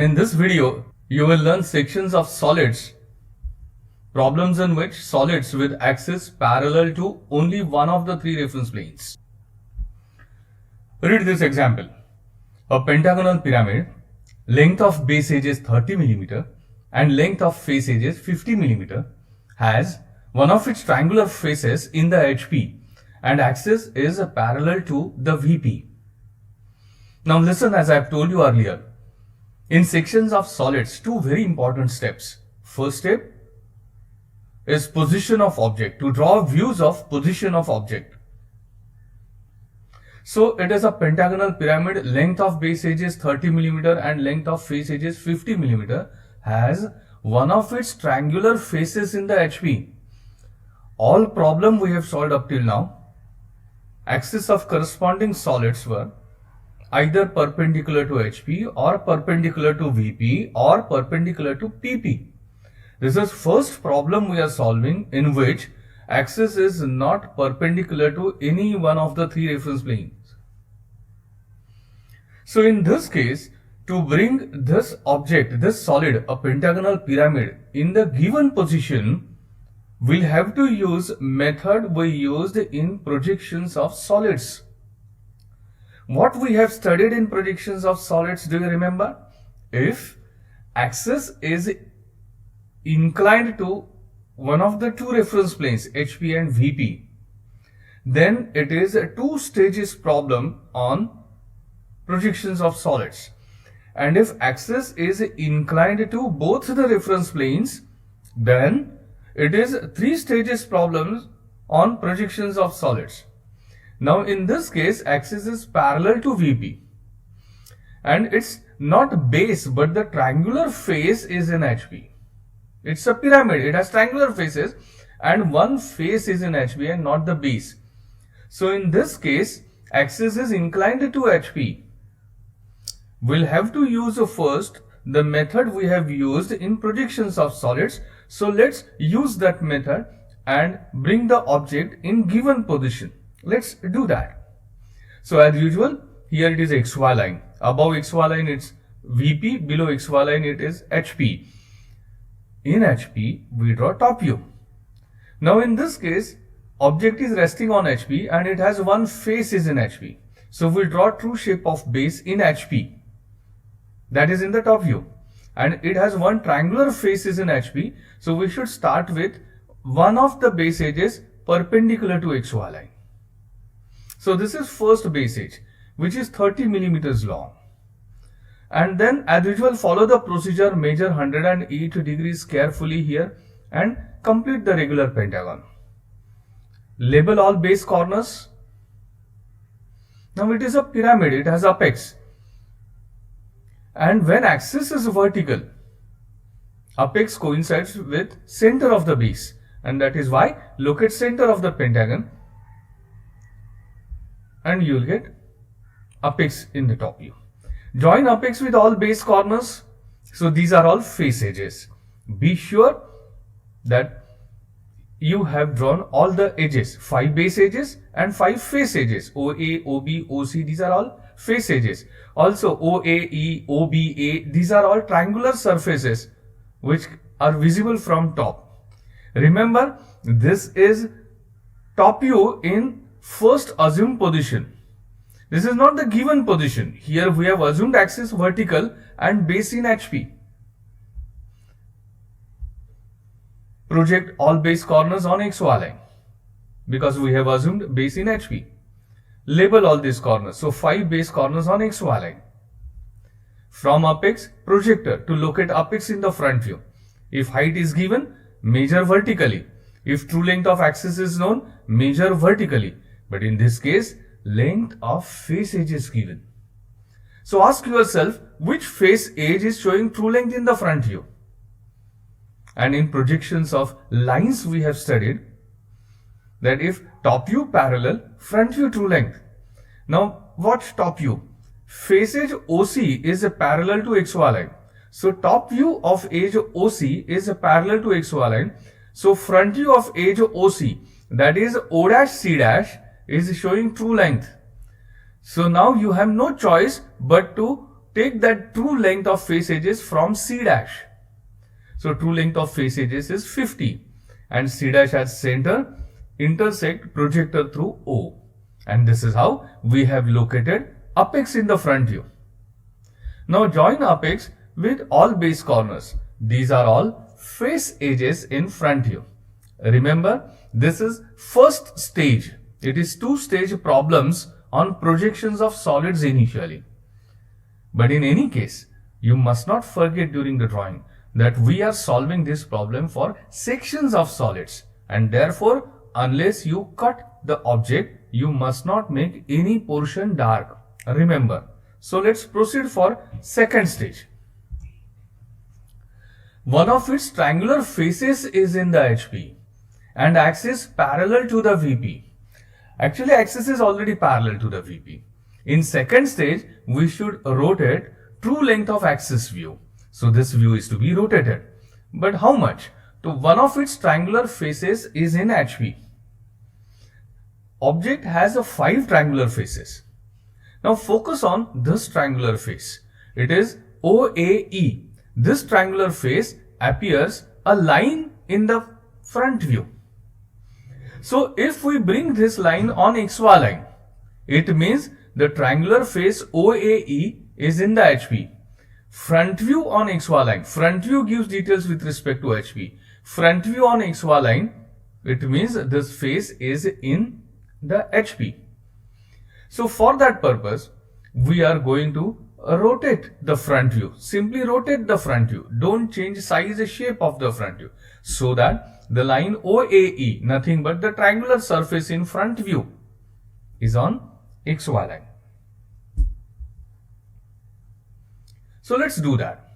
In this video, you will learn sections of solids, problems in which solids with axis parallel to only one of the three reference planes. Read this example. A pentagonal pyramid, length of base edge is 30 mm and length of face edge is 50 mm, has one of its triangular faces in the HP and axis is parallel to the VP. Now listen, as I have told you earlier, in sections of solids, two very important steps. First step is position of object, to draw views of position of object. So it is a pentagonal pyramid, length of base edge is 30 mm and length of face edge is 50 mm, has one of its triangular faces in the HP. All problem we have solved up till now, axis of corresponding solids were either perpendicular to HP or perpendicular to VP or perpendicular to PP. This is first problem we are solving in which axis is not perpendicular to any one of the three reference planes. So in this case, to bring this object, this solid, a pentagonal pyramid in the given position, we'll have to use method we used in projections of solids. What we have studied in projections of solids, do you remember? If axis is inclined to one of the two reference planes, HP and VP, then it is a two stages problem on projections of solids. And if axis is inclined to both the reference planes, then it is three stages problems on projections of solids. Now in this case, axis is parallel to VP and it's not base but the triangular face is in HP. It's a pyramid, it has triangular faces and one face is in HP and not the base. So in this case, axis is inclined to HP. We'll have to use first the method we have used in projections of solids. So let's use that method and bring the object in given position. Let's do that. So as usual, here it is XY line. Above XY line it's VP, below XY line it is HP. In HP, we draw top view. Now in this case, object is resting on HP and it has one face is in HP. So we'll draw true shape of base in HP. That is in the top view. And it has one triangular face is in HP. So we should start with one of the base edges perpendicular to XY line. So this is first base edge, which is 30 mm long. And then as usual, follow the procedure, measure 108 degrees carefully here and complete the regular pentagon. Label all base corners. Now it is a pyramid, it has apex. And when axis is vertical, apex coincides with center of the base. And that is why locate center of the pentagon and you will get apex in the top view. Join apex with all base corners. So these are all face edges. Be sure that you have drawn all the edges, 5 base edges and 5 face edges. OA, OB, OC, these are all face edges. Also OAE, OBA, these are all triangular surfaces which are visible from top. Remember, this is top view in first assumed position. This is not the given position. Here we have assumed axis vertical and base in HP. Project all base corners on XY line because we have assumed base in HP. Label all these corners. So 5 base corners on XY line. From apex, projector to locate apex in the front view. If height is given, measure vertically. If true length of axis is known, measure vertically. But in this case, length of face edge is given. So ask yourself, which face edge is showing true length in the front view? And in projections of lines we have studied that if top view parallel, front view true length. Now watch top view. Face edge OC is a parallel to XY line. So top view of edge OC is a parallel to XY line. So front view of edge OC, that is O dash C dash, is showing true length. So now you have no choice but to take that true length of face edges from C dash. So true length of face edges is 50 and C dash as center, intersect projector through O. And this is how we have located apex in the front view. Now join apex with all base corners. These are all face edges in front view. Remember, this is first stage. It is two-stage problems on projections of solids initially. But in any case, you must not forget during the drawing that we are solving this problem for sections of solids, and therefore unless you cut the object, you must not make any portion dark. Remember. So let's proceed for second stage. One of its triangular faces is in the HP and axis parallel to the VP. Actually, axis is already parallel to the VP. In second stage, we should rotate true length of axis view. So this view is to be rotated. But how much? So one of its triangular faces is in HP. Object has 5 triangular faces. Now focus on this triangular face. It is OAE. This triangular face appears a line in the front view. So if we bring this line on XY line, it means the triangular face OAE is in the HP. Front view on XY line. Front view gives details with respect to HP. Front view on XY line, it means this face is in the HP. So for that purpose, we are going to rotate the front view. Simply rotate the front view. Don't change size and shape of the front view. So that the line OAE, nothing but the triangular surface in front view, is on XY line. So let's do that.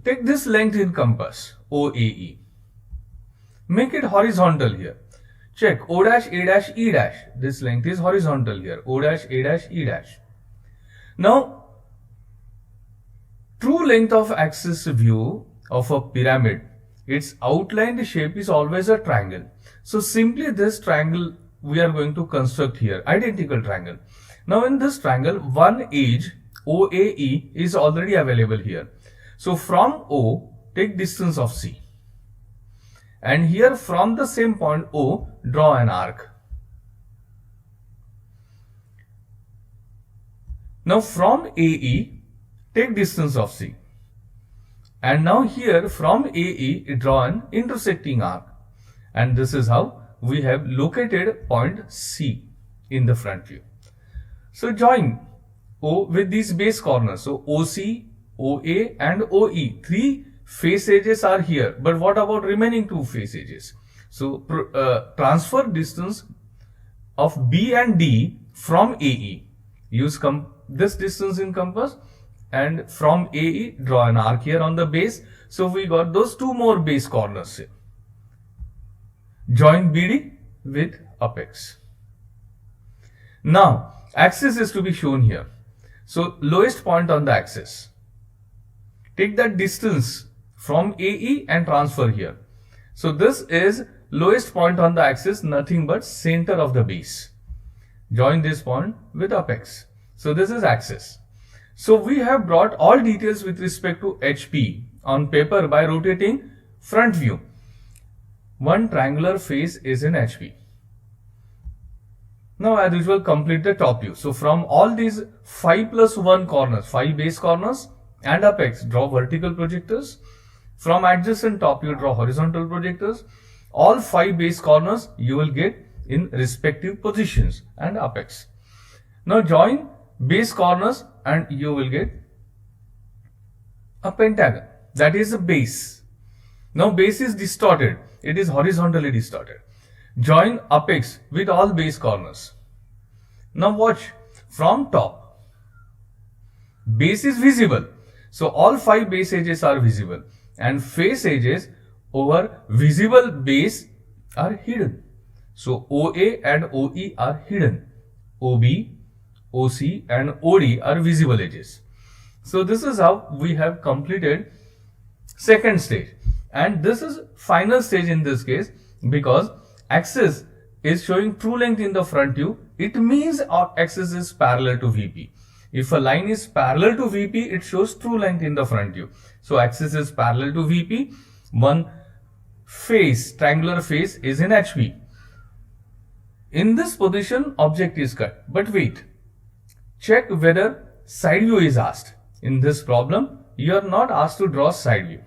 Take this length in compass, OAE. Make it horizontal here. Check O dash, A dash, E dash. This length is horizontal here. O dash, A dash, E dash. Now, true length of axis view of a pyramid, its outlined shape is always a triangle. So simply this triangle we are going to construct here, identical triangle. Now in this triangle, one edge OAE is already available here. So from O, take distance of C. And here from the same point O, draw an arc. Now from AE, take distance of C. And now here from AE, draw an intersecting arc. And this is how we have located point C in the front view. So join O with these base corners. So OC, OA and OE. 3 face edges are here. But what about remaining 2 face edges? So transfer distance of B and D from AE. Use this distance in compass, and from AE draw an arc here on the base. So we got those 2 more base corners here. Join BD with apex. Now axis is to be shown here. So lowest point on the axis. Take that distance from AE and transfer here. So this is lowest point on the axis, nothing but center of the base. Join this point with apex. So this is axis. So we have brought all details with respect to HP on paper by rotating front view. One triangular face is in HP. Now as usual, complete the top view. So from all these 5 plus 1 corners, 5 base corners and apex, draw vertical projectors. From adjacent top view, draw horizontal projectors. All 5 base corners you will get in respective positions and apex. Now join base corners and you will get a pentagon. That is a base. Now base is distorted. It is horizontally distorted. Join apex with all base corners. Now watch from top. Base is visible. So all 5 base edges are visible and face edges over visible base are hidden. So OA and OE are hidden. OB, OC and OD are visible edges. So this is how we have completed second stage. And this is final stage in this case, because axis is showing true length in the front view. It means our axis is parallel to VP. If a line is parallel to VP, it shows true length in the front view. So axis is parallel to VP. One face, triangular face is in HV. In this position, object is cut. But wait, check whether side view is asked. In this problem, you are not asked to draw side view.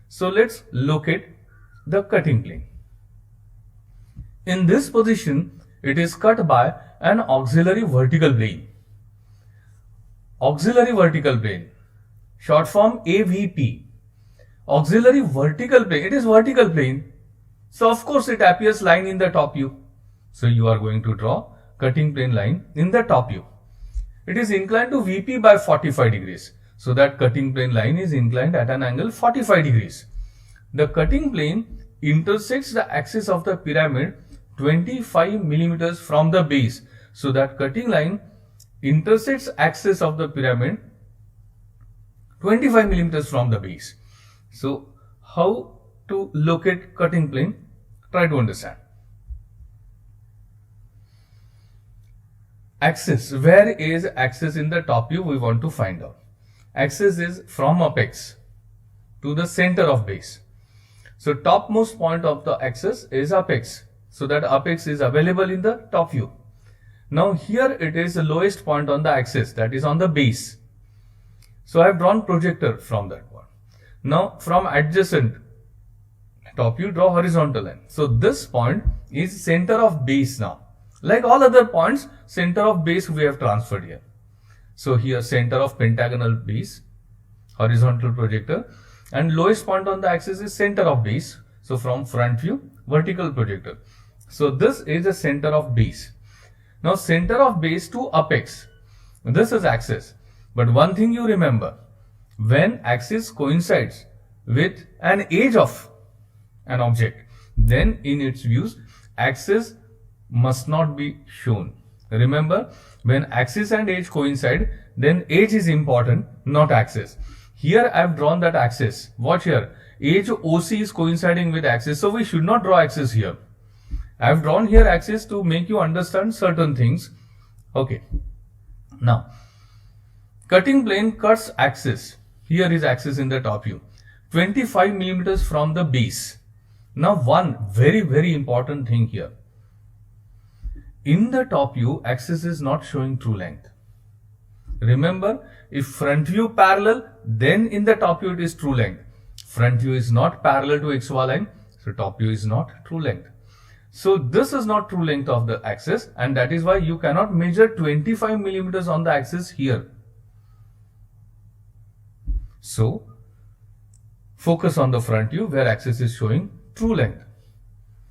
So let's locate the cutting plane. In this position, it is cut by an auxiliary vertical plane. Auxiliary vertical plane, short form AVP. Auxiliary vertical plane, it is vertical plane. So of course it appears line in the top view. So you are going to draw cutting plane line in the top view. It is inclined to VP by 45 degrees. So that cutting plane line is inclined at an angle 45 degrees. The cutting plane intersects the axis of the pyramid 25 millimeters from the base. So that cutting line intersects axis of the pyramid 25 millimeters from the base. So how to locate cutting plane? Try to understand. Axis, where is axis in the top view? We want to find out. Axis is from apex to the center of base. So topmost point of the axis is apex. So that apex is available in the top view. Now here it is the lowest point on the axis, that is on the base. So I have drawn projector from that one. Now from adjacent top view, draw horizontal line. So this point is center of base now. Like all other points, center of base we have transferred here. So here center of pentagonal base, horizontal projector, and lowest point on the axis is center of base. So from front view, vertical projector. So this is the center of base. Now center of base to apex, this is axis. But one thing you remember, when axis coincides with an edge of an object, then in its views, axis must not be shown. Remember, when axis and edge coincide, then edge is important, not axis. Here I have drawn that axis. Watch here, edge OC is coinciding with axis, so we should not draw axis here. I have drawn here axis to make you understand certain things. Okay. Now, cutting plane cuts axis. Here is axis in the top view. 25 millimeters from the base. Now, one very important thing here. In the top view, axis is not showing true length. Remember, if front view parallel, then in the top view it is true length. Front view is not parallel to XY line, so top view is not true length. So this is not true length of the axis, and that is why you cannot measure 25 millimeters on the axis here. So focus on the front view where axis is showing true length.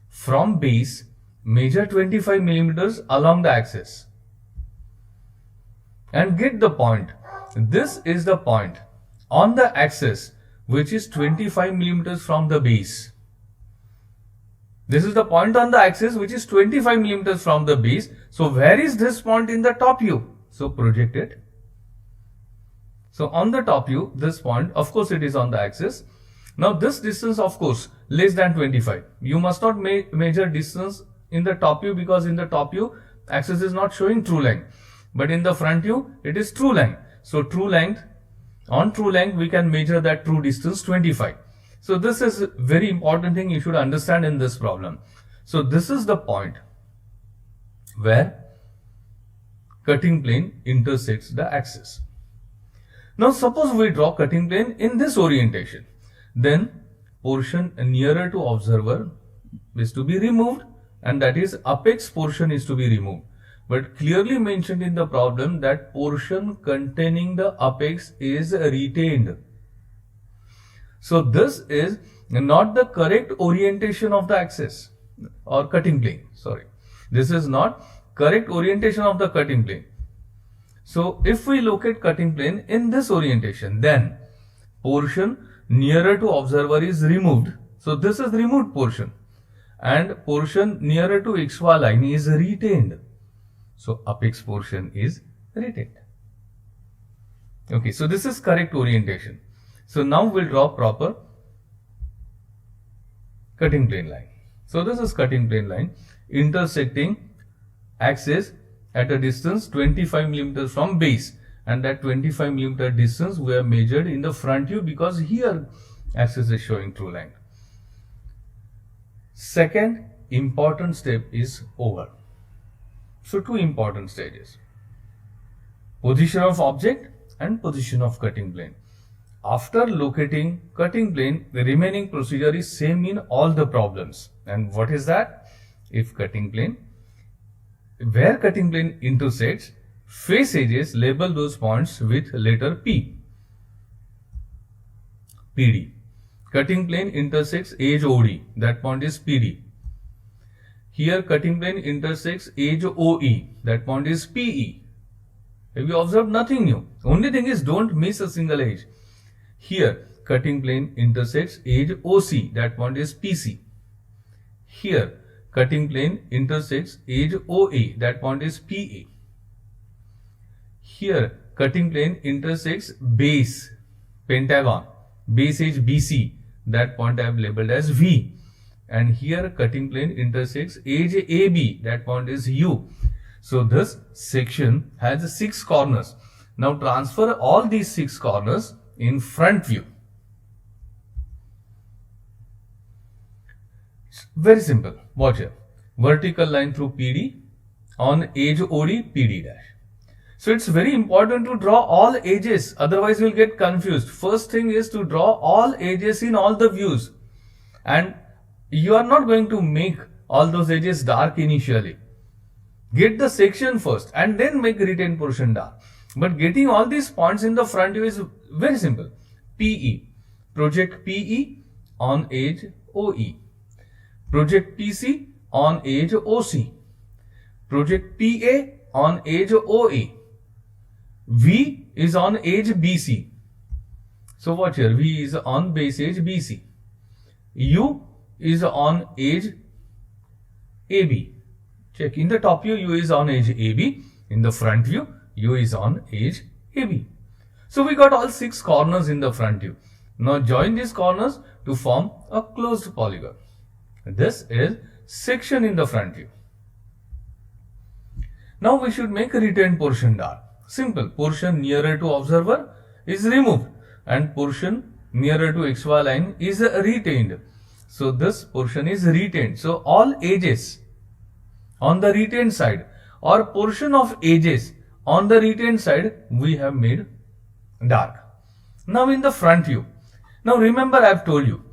From base, measure 25 millimeters along the axis and get the point. This is the point on the axis which is 25 millimeters from the base. This is the point on the axis which is 25 millimeters from the base. So where is this point in the top view? So project it. So on the top view, this point, of course it is on the axis. Now this distance, of course, less than 25. You must not measure distance in the top view, because in the top view, axis is not showing true length. But in the front view, it is true length. So true length, on true length, we can measure that true distance 25. So this is a very important thing you should understand in this problem. So this is the point where cutting plane intersects the axis. Now suppose we draw cutting plane in this orientation. Then portion nearer to observer is to be removed, and that is apex portion is to be removed. But clearly mentioned in the problem that portion containing the apex is retained. So this is not the correct orientation of the axis or cutting plane. Sorry, this is not correct orientation of the cutting plane. So if we locate cutting plane in this orientation, then portion nearer to observer is removed. So this is removed portion, and portion nearer to XY line is retained. So apex portion is retained. Okay, so this is correct orientation. So now we'll draw proper cutting plane line. So this is cutting plane line intersecting axis at a distance 25 millimeters from base, and that 25 millimeter distance we have measured in the front view because here axis is showing true line. Second important step is over. So two important stages: position of object and position of cutting plane. After locating cutting plane, the remaining procedure is same in all the problems. And what is that? If cutting plane, where cutting plane intersects, face edges, label those points with letter P. PD. Cutting plane intersects edge OD, that point is PD. Here cutting plane intersects edge OE, that point is PE. Have you observed? Nothing new. Only thing is don't miss a single edge. Here cutting plane intersects edge OC, that point is PC. Here cutting plane intersects edge OA, that point is PA. Here cutting plane intersects base, pentagon, base edge BC, that point I have labeled as V. And here cutting plane intersects edge AB, that point is U. So this section has 6 corners. Now transfer all these 6 corners in front view. Very simple. Watch here. Vertical line through PD on edge OD PD dash. So it's very important to draw all edges, otherwise you'll get confused. First thing is to draw all edges in all the views, and you are not going to make all those edges dark initially. Get the section first and then make retained portion dark. But getting all these points in the front view is very simple. PE. Project PE on edge OE. Project PC on edge OC. Project PA on edge OA. V is on edge BC. So watch here. V is on base edge BC. U is on edge AB. Check, in the top view U is on edge AB. In the front view U is on edge AB. So we got all 6 corners in the front view. Now join these corners to form a closed polygon. This is section in the front view. Now we should make a retained portion dark. Simple. Portion nearer to observer is removed and portion nearer to XY line is retained. So this portion is retained. So all edges on the retained side or portion of edges on the retained side we have made dark. Now in the front view. Now remember I have told you,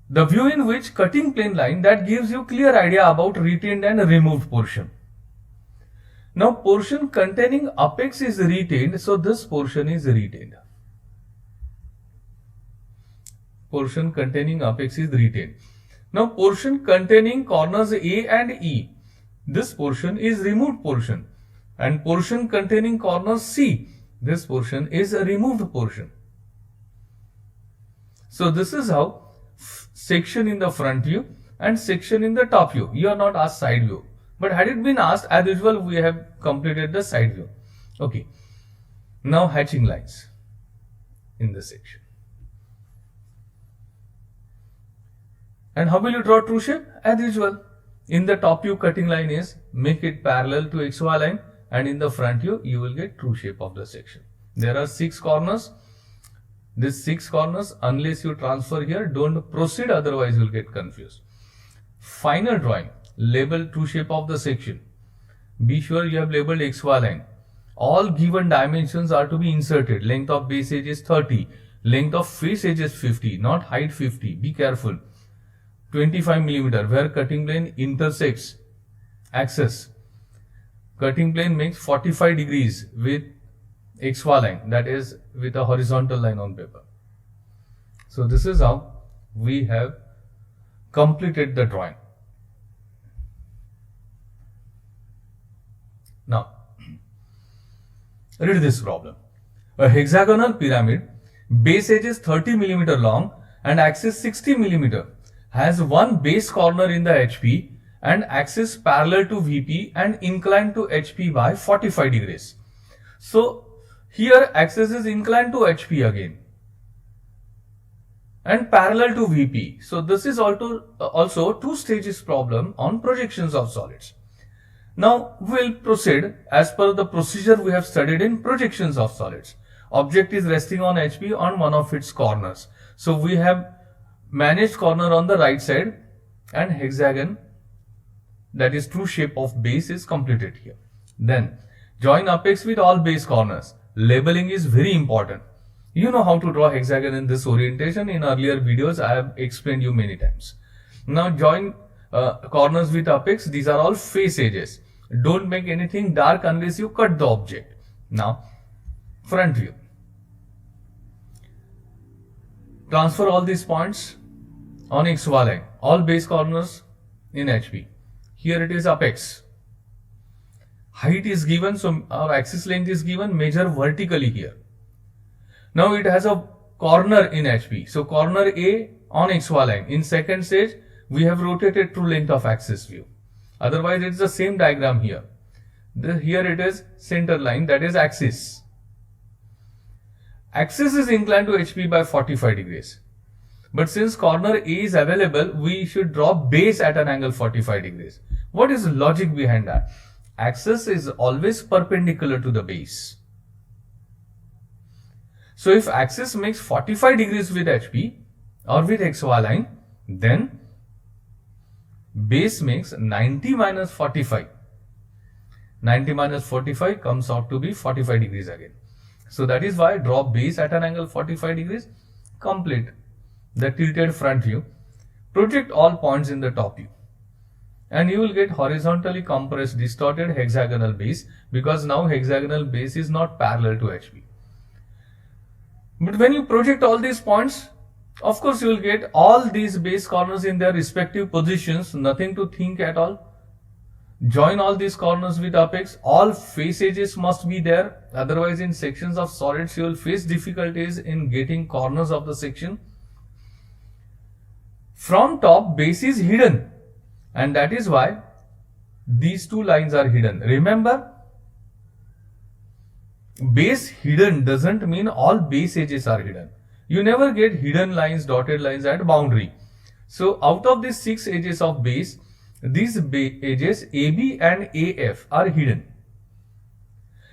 the view in which cutting plane line, that gives you clear idea about retained and removed portion. Now portion containing apex is retained, so this portion is retained. Portion containing apex is retained. Now portion containing corners A and E, this portion is removed portion, and portion containing corners C, this portion is a removed portion. So this is how section in the front view and section in the top view. You are not asked side view, but had it been asked, as usual we have completed the side view. Okay, now hatching lines in the section. And how will you draw true shape? As usual, in the top view cutting line is make it parallel to XY line, and in the front view you will get true shape of the section. There are 6 corners. These 6 corners, unless you transfer here, don't proceed, otherwise you will get confused. Final drawing. Label true shape of the section. Be sure you have labeled XY line. All given dimensions are to be inserted. Length of base edge is 30. Length of face edge is 50, not height 50. Be careful. 25 millimeter, where cutting plane intersects axis. Cutting plane makes 45 degrees with XY line, that is with a horizontal line on paper. So this is how we have completed the drawing. Now read this problem. A hexagonal pyramid, base edge is 30 millimeter long and axis 60 millimeter, has one base corner in the HP and axis parallel to VP and inclined to HP by 45 degrees. So here axis is inclined to HP again and parallel to VP. So this is also two stages problem on projections of solids. Now we'll proceed as per the procedure we have studied in projections of solids. Object is resting on HP on one of its corners. So we have managed corner on the right side and hexagon, that is true shape of base, is completed here. Then join apex with all base corners. Labeling is very important. You know how to draw hexagon in this orientation. In earlier videos I have explained you many times. Now join corners with apex. These are all face edges. Don't make anything dark unless you cut the object. Now front view. Transfer all these points on XY line. All base corners in HP. Here it is apex. Height is given, so our axis length is given. Measure vertically here. Now it has a corner in HP. So corner A on XY line. In second stage, we have rotated true length of axis view. Otherwise, it's the same diagram here. Here it is center line, that is axis. Axis is inclined to HP by 45 degrees. But since corner A is available, we should draw base at an angle 45 degrees. What is the logic behind that? Axis is always perpendicular to the base. So if axis makes 45 degrees with HP or with XY line, then base makes 90 minus 45. 90 minus 45 comes out to be 45 degrees again. So that is why draw base at an angle 45 degrees. Complete the tilted front view. Project all points in the top view. And you will get horizontally compressed distorted hexagonal base, because now hexagonal base is not parallel to HP. But when you project all these points, of course you will get all these base corners in their respective positions, nothing to think at all. Join all these corners with apex. All face edges must be there, otherwise in sections of solids you will face difficulties in getting corners of the section. From top, base is hidden, and that is why these two lines are hidden. Remember, base hidden doesn't mean all base edges are hidden. You never get hidden lines, dotted lines at boundary. So out of these 6 edges of base, these edges AB and AF are hidden.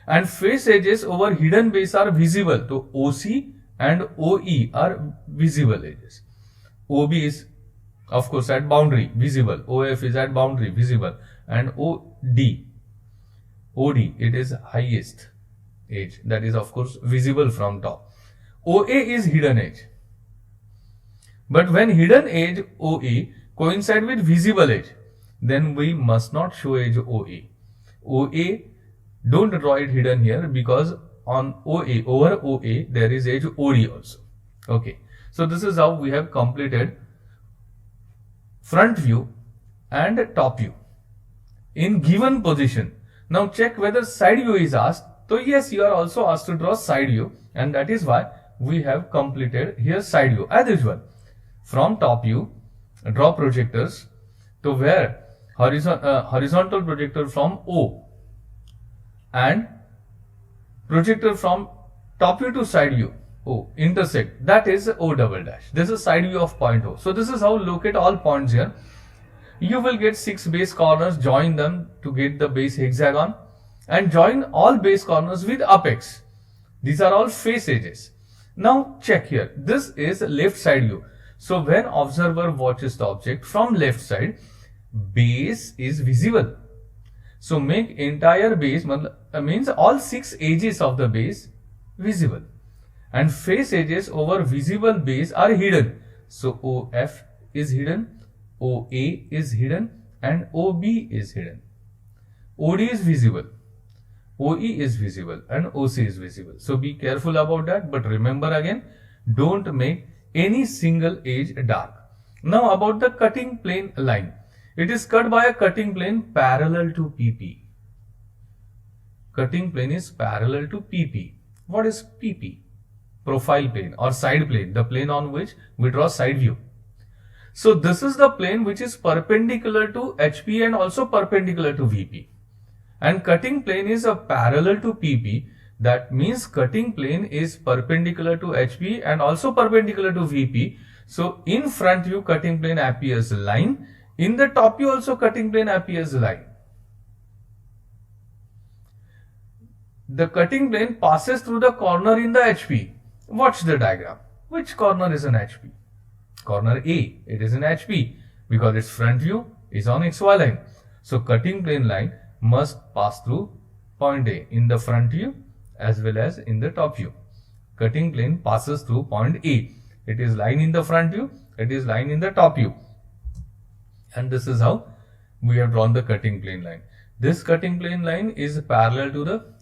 And face edges over hidden base are visible. So OC and OE are visible edges. OB is of course at boundary, visible. OF is at boundary, visible. And OD, it is highest edge, that is of course visible from top. OA is hidden edge. But when hidden edge OA coincide with visible edge, then we must not show edge OA. OA, don't draw it hidden here, because on OA, over OA, there is edge OD also. Okay. So this is how we have completed front view and top view in given position. Now check whether side view is asked. So yes, you are also asked to draw side view, and that is why we have completed here side view as usual. From top view, draw projectors to where horizontal projector from O and projector from top view to side view O intersect, that is O double dash. This is side view of point O. So this is how locate all points here. You will get 6 base corners, join them to get the base hexagon, and join all base corners with apex. These are all face edges. Now check here, this is left side view. So when observer watches the object from left side, base is visible. So make entire base means all 6 edges of the base visible, and face edges over visible base are hidden. So OF is hidden, OA is hidden, and OB is hidden. OD is visible, OE is visible, and OC is visible. So be careful about that, but remember again, don't make any single edge dark. Now about the cutting plane line. It is cut by a cutting plane parallel to PP. Cutting plane is parallel to PP. What is PP? Profile plane or side plane, the plane on which we draw side view. So this is the plane which is perpendicular to HP and also perpendicular to VP. And cutting plane is a parallel to PP. That means cutting plane is perpendicular to HP and also perpendicular to VP. So in front view, cutting plane appears line. In the top view also cutting plane appears line. the cutting plane passes through the corner in the HP. Watch the diagram. Which corner is in HP? Corner A. It is in HP because its front view is on XY line. So cutting plane line must pass through point A in the front view as well as in the top view. Cutting plane passes through point A. It is line in the front view, it is line in the top view. And this is how we have drawn the cutting plane line. This cutting plane line is parallel to the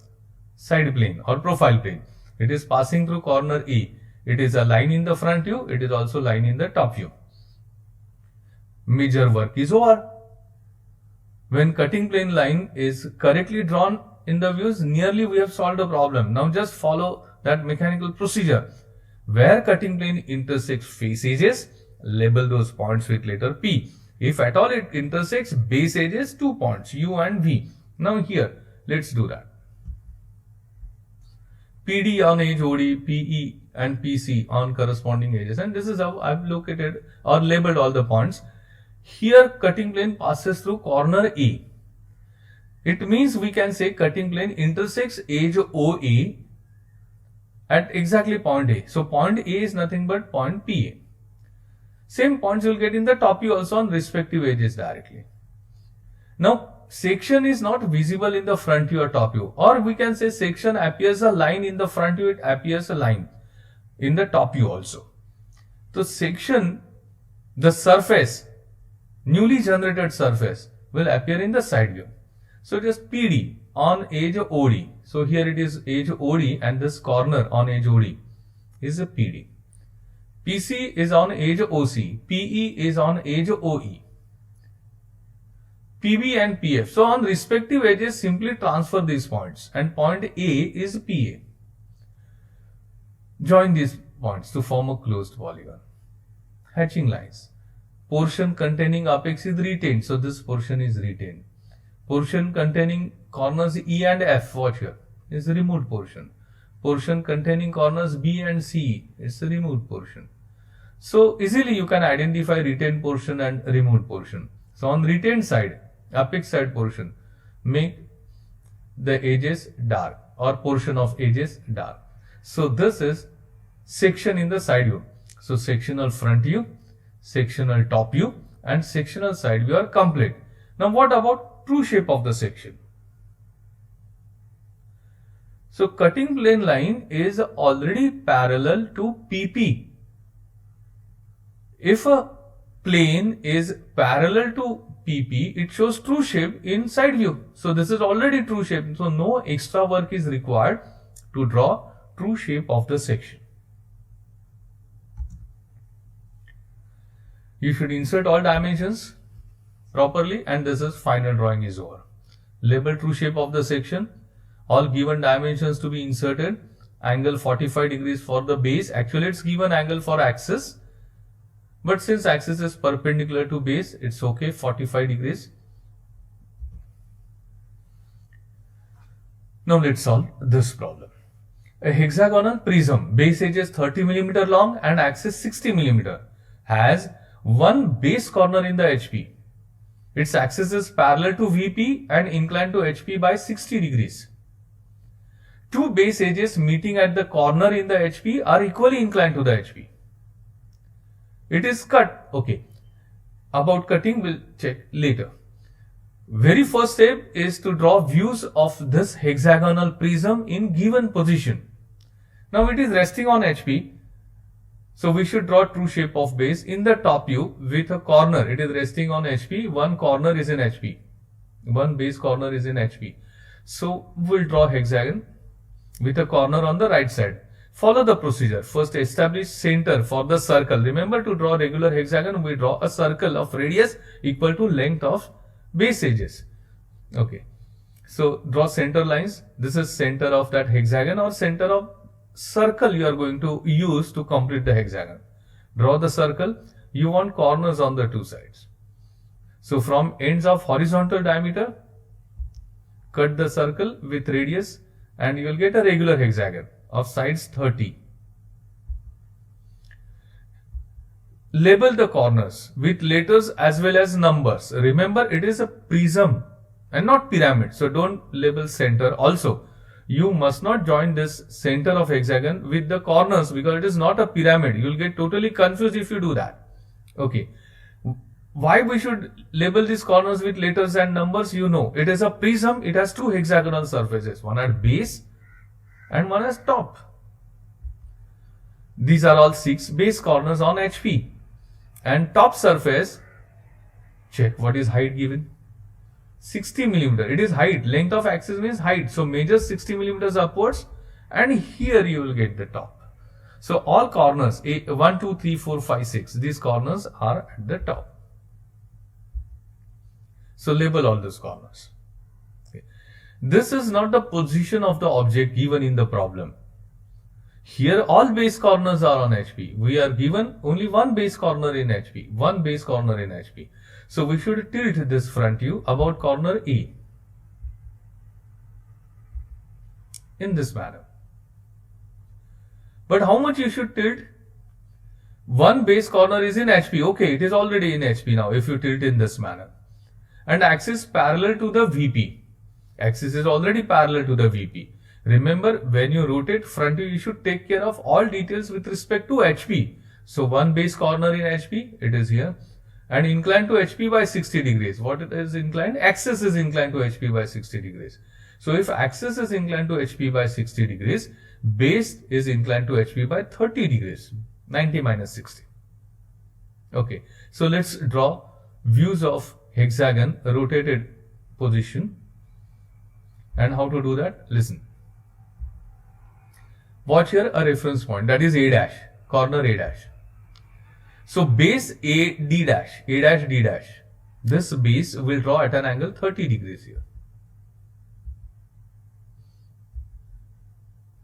side plane or profile plane. It is passing through corner A. It is a line in the front view, it is also line in the top view. Major work is over. When cutting plane line is correctly drawn in the views, nearly we have solved the problem. Now just follow that mechanical procedure. Where cutting plane intersects face edges, label those points with letter P. If at all it intersects base edges, 2 points, U and V. Now here, let's do that. PD on edge OD, PE and PC on corresponding edges, and this is how I've located or labeled all the points. Here cutting plane passes through corner A. It means we can say cutting plane intersects edge OA at exactly point A. So point A is nothing but point PA. Same points you'll get in the top view also on respective edges directly. Now section is not visible in the front view or top view, or we can say section appears a line in the front view, it appears a line in the top view also. So section, the surface, newly generated surface will appear in the side view. So just PD on edge OD. So here it is edge OD and this corner on edge OD is a PD. PC is on edge OC. PE is on edge OE. PB and PF. So on respective edges simply transfer these points and point A is PA. Join these points to form a closed polygon. Hatching lines. Portion containing apex is retained. So this portion is retained. Portion containing corners E and F, watch here, is a removed portion. Portion containing corners B and C is a removed portion. So easily you can identify retained portion and removed portion. So on retained side, apex side portion, make the edges dark or portion of edges dark. So this is section in the side view. So sectional front view, sectional top view and sectional side view are complete. Now what about true shape of the section? So cutting plane line is already parallel to PP. If a plane is parallel to PP, it shows true shape in side view. So this is already true shape. So no extra work is required to draw true shape of the section. You should insert all dimensions properly and this is final drawing is over. Label true shape of the section. All given dimensions to be inserted. Angle 45 degrees for the base. Actually it's given angle for axis. But since axis is perpendicular to base, it's okay, 45 degrees. Now let's solve this problem. A hexagonal prism, base edge is 30 mm long and axis 60 mm, has one base corner in the HP. Its axis is parallel to VP and inclined to HP by 60 degrees. Two base edges meeting at the corner in the HP are equally inclined to the HP. It is cut. Okay. About cutting, we'll check later. Very first step is to draw views of this hexagonal prism in given position. Now it is resting on HP. So we should draw true shape of base in the top view with a corner. It is resting on HP. One corner is in HP. One base corner is in HP. So we'll draw hexagon with a corner on the right side. Follow the procedure. First establish center for the circle. Remember, to draw regular hexagon, we draw a circle of radius equal to length of base edges. Okay. So draw center lines. This is center of that hexagon or center of circle you are going to use to complete the hexagon. Draw the circle. You want corners on the two sides. So from ends of horizontal diameter, cut the circle with radius and you will get a regular hexagon of sides 30. Label the corners with letters as well as numbers. Remember, it is a prism and not pyramid. So don't label center also. you must not join this center of hexagon with the corners, because it is not a pyramid. You will get totally confused if you do that. Okay. Why we should label these corners with letters and numbers? You know, it is a prism. It has two hexagonal surfaces, one at base and one at top. These are all 6 base corners on HP. And top surface, check what is height given. 60 millimeter. It is height. Length of axis means height. So measure 60 millimeters upwards, and here you will get the top. So all corners, 1, 2, 3, 4, 5, 6. These corners are at the top. So label all those corners. Okay. This is not the position of the object given in the problem. Here all base corners are on HP. We are given only one base corner in HP. One base corner in HP. So we should tilt this front view about corner A. In this manner. But how much you should tilt? One base corner is in HP. Okay, it is already in HP now if you tilt in this manner. And axis parallel to the VP. Axis is already parallel to the VP. Remember, when you rotate front view, you should take care of all details with respect to HP. So one base corner in HP, it is here, and inclined to HP by 60 degrees. What it is inclined? Axis is inclined to HP by 60 degrees. So if axis is inclined to HP by 60 degrees, base is inclined to HP by 30 degrees, 90 minus 60. Okay, so let's draw views of hexagon rotated position. And how to do that? Listen. Watch here a reference point, that is A dash, corner A dash. So base A D dash, A dash D dash. This base will draw at an angle 30 degrees here.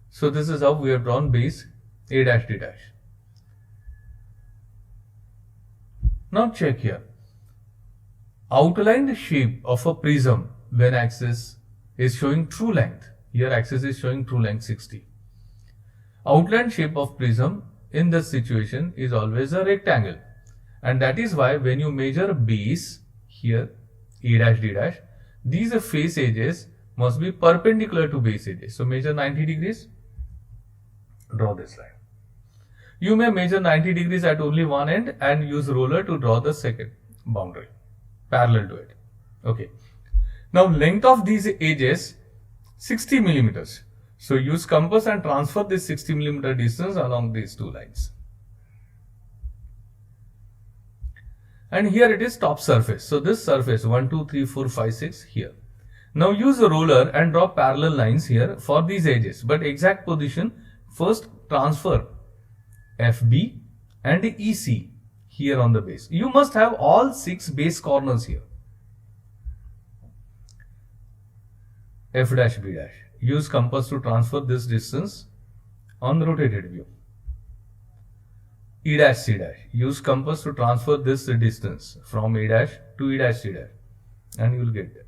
So this is how we have drawn base A dash D dash. Now check here. Outlined shape of a prism when axis is showing true length. Here axis is showing true length 60. Outline shape of prism in this situation is always a rectangle, and that is why when you measure base here A dash D dash, these face edges must be perpendicular to base edges. So measure 90 degrees, draw this line. You may measure 90 degrees at only one end and use roller to draw the second boundary parallel to it. Okay. Now length of these edges 60 millimeters. So use compass and transfer this 60 millimeter distance along these two lines. And here it is top surface. So this surface 1, 2, 3, 4, 5, 6 here. Now use a roller and draw parallel lines here for these edges. But exact position, first transfer FB and EC here on the base. You must have all 6 base corners here. F dash B dash. Use compass to transfer this distance on the rotated view. E dash C dash. Use compass to transfer this distance from A dash to E dash C dash, and you will get there.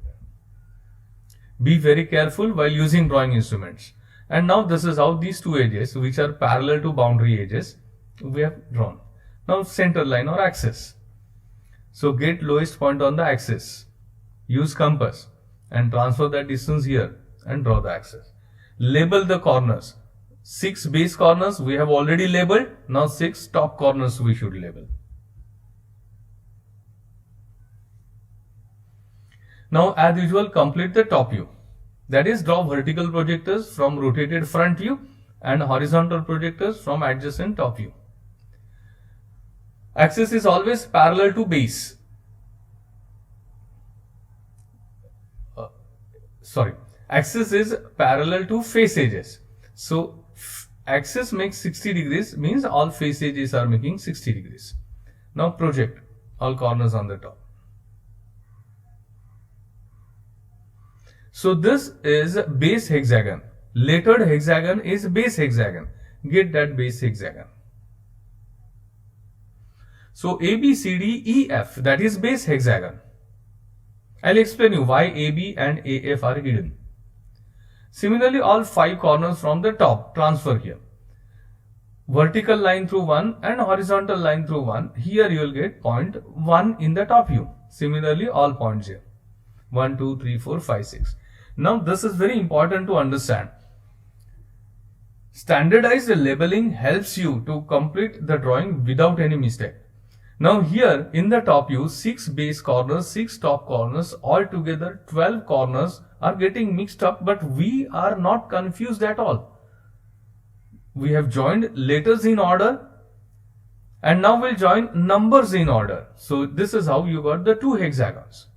Be very careful while using drawing instruments. And now this is how these two edges, which are parallel to boundary edges, we have drawn. Now center line or axis. So get lowest point on the axis. Use compass and transfer that distance here and draw the axis. Label the corners. 6 base corners we have already labeled. Now 6 top corners we should label. Now as usual, complete the top view. That is, draw vertical projectors from rotated front view and horizontal projectors from adjacent top view. Axis is always parallel to base. Axis is parallel to face edges. So axis makes 60 degrees, means all face edges are making 60 degrees. Now project all corners on the top. So this is base hexagon. Lettered hexagon is base hexagon. Get that base hexagon. So A, B, C, D, E, F, that is base hexagon. I'll explain you why A, B and A, F are hidden. Similarly, all 5 corners from the top transfer here. Vertical line through 1 and horizontal line through 1. Here you will get point 1 in the top view. Similarly, all points here. 1, 2, 3, 4, 5, 6. Now this is very important to understand. Standardized labeling helps you to complete the drawing without any mistake. Now here in the top view, 6 base corners, 6 top corners, altogether 12 corners are getting mixed up, but we are not confused at all. We have joined letters in order and now we'll join numbers in order. So this is how you got the 2 hexagons.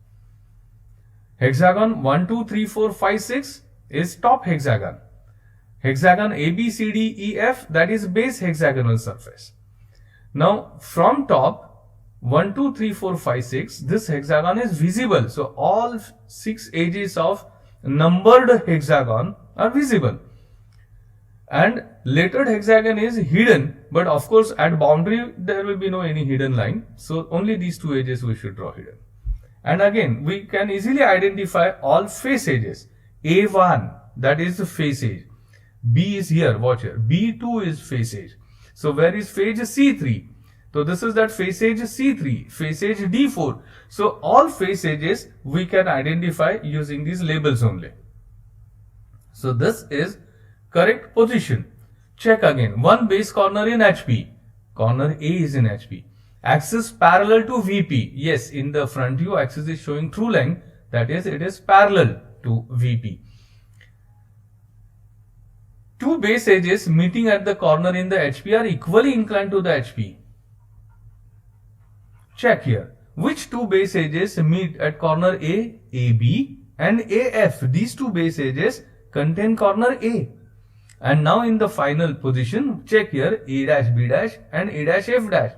Hexagon 1, 2, 3, 4, 5, 6 is top hexagon. Hexagon A, B, C, D, E, F, that is base hexagonal surface. Now from top 1, 2, 3, 4, 5, 6, this hexagon is visible. So all 6 edges of numbered hexagon are visible. And lettered hexagon is hidden, but of course at boundary there will be no any hidden line. So only these 2 edges we should draw hidden. And again we can easily identify all face edges. A1, that is the face edge. B is here, watch here. B2 is face edge. So where is face C3? So this is that face edge C3, face edge D4. So all face edges we can identify using these labels only. So this is correct position. Check again. One base corner in HP. Corner A is in HP. Axis parallel to VP. Yes, in the front view axis is showing true line. That is, it is parallel to VP. 2 base edges meeting at the corner in the HP are equally inclined to the HP. Check here. Which 2 base edges meet at corner A, AB and AF? These 2 base edges contain corner A. And now in the final position, check here, A dash B dash and A dash F dash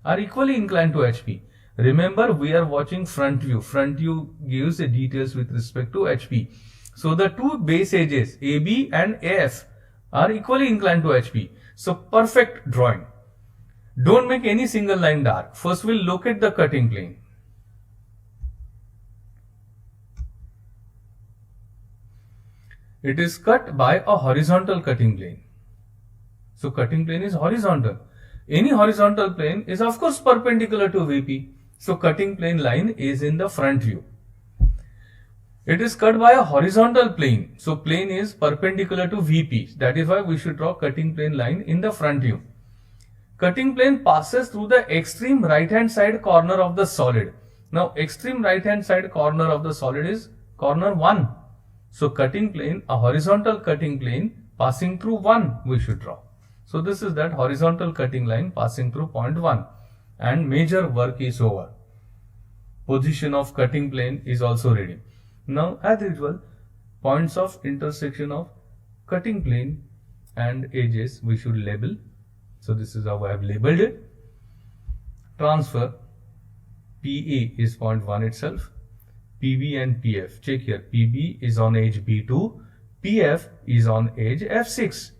are equally inclined to HP. Remember, we are watching front view. Front view gives the details with respect to HP. So the 2 base edges AB and AF are equally inclined to HP. So perfect drawing. Don't make any single line dark. First we'll locate the cutting plane. It is cut by a horizontal cutting plane. So cutting plane is horizontal. Any horizontal plane is of course perpendicular to VP. So cutting plane line is in the front view. It is cut by a horizontal plane. So plane is perpendicular to VP. That is why we should draw cutting plane line in the front view. Cutting plane passes through the extreme right hand side corner of the solid. Now extreme right hand side corner of the solid is corner 1. So cutting plane, a horizontal cutting plane passing through 1 we should draw. So this is that horizontal cutting line passing through point 1 and major work is over. Position of cutting plane is also ready. Now as usual, points of intersection of cutting plane and edges we should label. So this is how I have labeled it. Transfer, PA is point 1 itself. PB and PF, check here, PB is on edge B2, PF is on edge F6.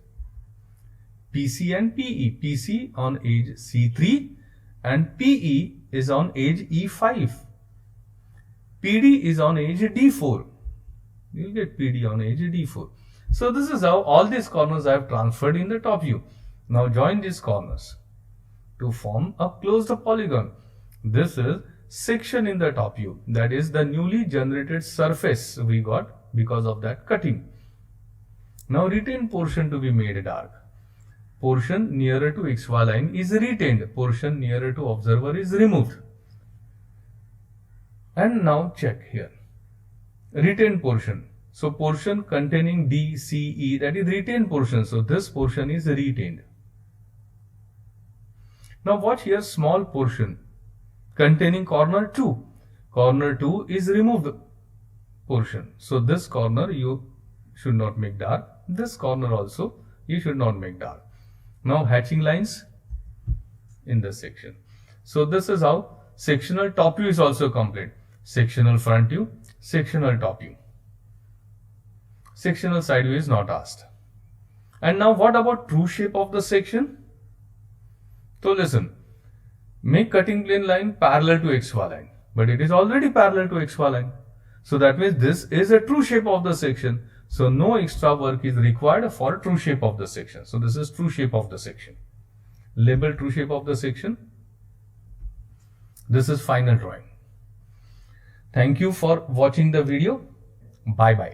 PC and PE, PC on edge C3 and PE is on edge E5. PD is on edge D4. You will get PD on edge D4. So this is how all these corners I have transferred in the top view. Now join these corners to form a closed polygon. This is section in the top view. That is the newly generated surface we got because of that cutting. Now retained portion to be made dark. Portion nearer to XY line is retained. Portion nearer to observer is removed. And now check here. Retained portion. So portion containing D, C, E, that is retained portion. So this portion is retained. Now watch here, small portion containing corner 2. Corner 2 is removed portion. So this corner you should not make dark. This corner also you should not make dark. Now hatching lines in this section. So this is how sectional top view is also complete. Sectional front view, sectional top view. Sectional side view is not asked. And now what about true shape of the section? So listen, make cutting plane line parallel to XY line, but it is already parallel to XY line. So that means this is a true shape of the section. So no extra work is required for true shape of the section. So this is true shape of the section. Label true shape of the section. This is final drawing. Thank you for watching the video. Bye bye.